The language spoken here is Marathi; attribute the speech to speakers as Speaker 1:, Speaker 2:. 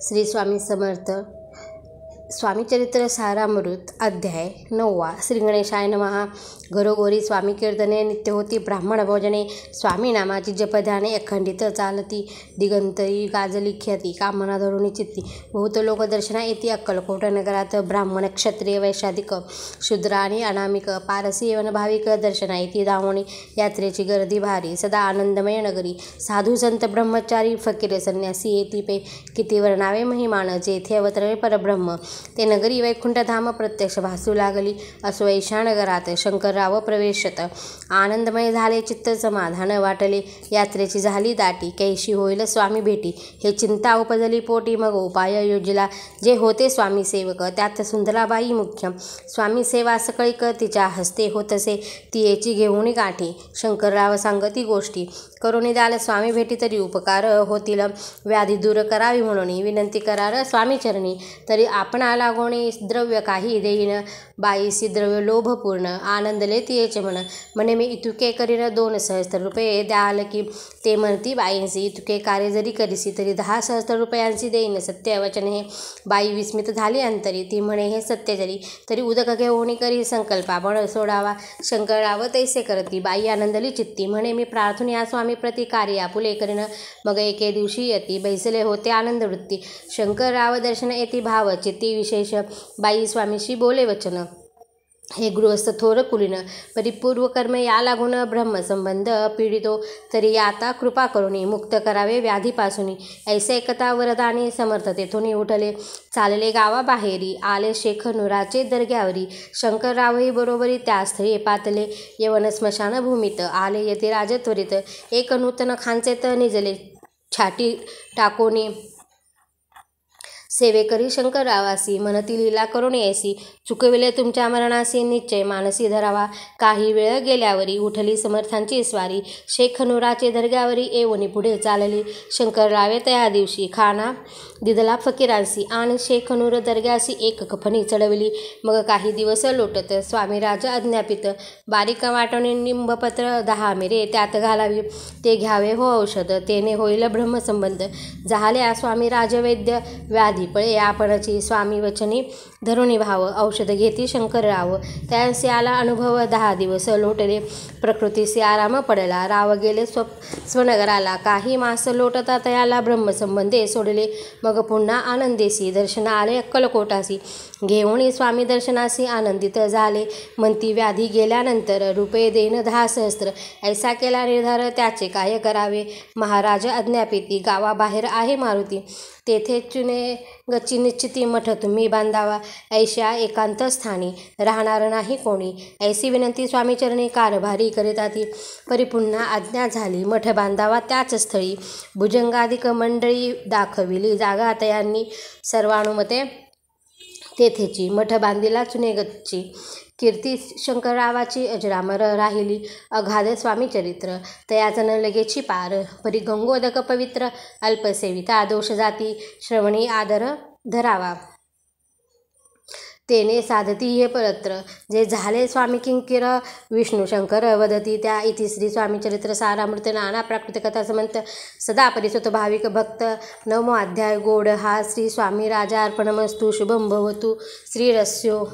Speaker 1: श्री स्वामी समर्थ. स्वामीचरित्र सारामृत अध्याय 9. श्री गणेशाय नमः. घरोघरी स्वामी कीर्तने नित्य होती. ब्राह्मण भोजने स्वामी नामाची जपध्याने अखंडित चालती. दिगंतरी गाजली ख्याती कामना धरुणी चित्ती. बहुत लोक दर्शना येती अक्कलकोट नगरात. ब्राह्मण क्षत्रिय वैशाधिक शूद्र आणि अनामिक पारसी येवन भाविक दर्शना येती धावणी. यात्रेची गर्दी भारी सदा आनंदमय नगरी. साधू संत ब्रह्मचारी फकीर संन्यासी येती पे. किती वर्णावे महिमान जेथे अवतरले परब्रह्म. ते नगरी वैकुंठधाम प्रत्यक्ष भासू लागली. असो ऐशा नगरात शंकरराव प्रवेशत. आनंदमय झाले चित्त समाधान वाटले. यात्रेची झाली दाटी कैशी होईल स्वामी भेटी. हे चिंता उपजली पोटी मग उपाय योजिला. जे होते स्वामी सेवक त्यात सुंदराबाई मुख्य. स्वामी सेवा सकळीक तिच्या हस्ते होतसे. ती याची घेऊन गाठी. शंकरराव सांगती गोष्टी. करुणी द्याल स्वामी भेटी तरी उपकार होतील. व्याधी दूर करावी म्हणून विनंती करार स्वामी चरणी. तरी आपण लागोणी द्रव्य काही देईन. बाईसी द्रव्य लोभपूर्ण आनंदले तियेचे म्हणे मी इतुके करीन 2 सहस्त्र रुपये द्याल की. ते म्हणती बाईंसी इतुके कार्य जरी करीसी तरी 10 सहस्त्र रुपयांची देईन. सत्य वचन हे. बाई विस्मित झाली अंतरी. ती म्हणे हे सत्य जरी तरी उदक घेऊन करी संकल्प आपण सोडावा. शंकरराव तैसे करती. बाई आनंदली चित्ती. म्हणे मी प्रार्थून या स्वामी प्रति कार्य आपुले करीन. मग एके दिवशी यती बैसले होते आनंद वृत्ती. शंकरराव दर्शन येती भाव चित्ती विशेष. बाई स्वामीशी बोले वचन. हे गृहस्थ थोर कुलीन परिपूर्व कर्म या लागून ब्रह्मसंबंध पीडितो. तरी आता कृपा करुणी मुक्त करावे व्याधीपासून. ऐसे एकता वरदानी समर्थ तेथून उठले. चालले गावाबाहेरी आले शेख नुराचे दर्ग्यावरी. शंकररावही बरोबरी त्या स्थळी पातले. यवन स्मशान भूमीत आले येथे राज त्वरित. एक नूतन खांचेत निजले छाटी टाकोनी. सेवेकरी शंकररावासी मनती लीला करून यायसी. चुकविले तुमच्या मरणासी निश्चय मानसी धरावा. काही वेळ गेल्यावरी उठली समर्थांची स्वारी. शेख नुराचे दर्ग्यावरी येऊनी पुढे चालली. शंकररावे त्या दिवशी खाना दिदला फकीरांसी आणि शेख नूर दर्ग्यासी एक कफनी चढवली. मग काही दिवस लोटत स्वामीराज आज्ञापित. बारीक वाटणे निंबपत्र 10 मिरे त्यात घालावी. ते घ्यावे हो औषध तेने होईल ब्रह्मसंबंध. झाल्या स्वामी राजवैद्य व्याधी पळे आपणची. स्वामी वचनी धरुणी भाव औषध घेती शंकरराव. त्यांचे आला अनुभव 10 दिवस लोटले. प्रकृतीशी आराम पडला. राव गेले स्वनगराला. काही मास लोटता तयाला ब्रह्मसंबंधे सोडले. मग पुन्हा आनंदेसी दर्शन आले अक्कलकोटासी. घेऊन स्वामी दर्शनासी आनंदित झाले. म्हणती व्याधी गेल्यानंतर रुपये देईन 10 सहस्त्र. ऐसा केला निर्धार त्याचे काय करावे. महाराज आज्ञापिती. गावाबाहेर आहे मारुती. तेथे चुने गच्ची निश्चिती मठ तुम्ही बांधावा. ऐशा एकांत स्थानी राहणार नाही कोणी. ऐसी विनंती स्वामीचरणी कारभारी करीता ती. परी पुन्हा आज्ञा झाली मठ बांधावा त्याच स्थळी. भुजंगाधिक मंडळी दाखविली जागा तयांनी. सर्वानुमते तेथेची मठ बांधिला चुने गच्ची. कीर्ती शंकररावाची अजरामर राहिली. अगाध स्वामीचरित्र तयाचन लगेची पार. परी गंगोदक पवित्र अल्पसेविता दोष जाती. श्रवणी आदर धरावा. तेने साधती हे परत्र. जे झाले स्वामी किंकिर विष्णू शंकर वदती त्या. इति श्री स्वामीचरित्र सारामृत नाना प्राकृत कथा समंत सदा परिसुत भाविक भक्त. 9 अध्याय गोड हा. श्री स्वामी राजा अर्पणमस्तु. शुभम भवतु. श्रीरस्यो.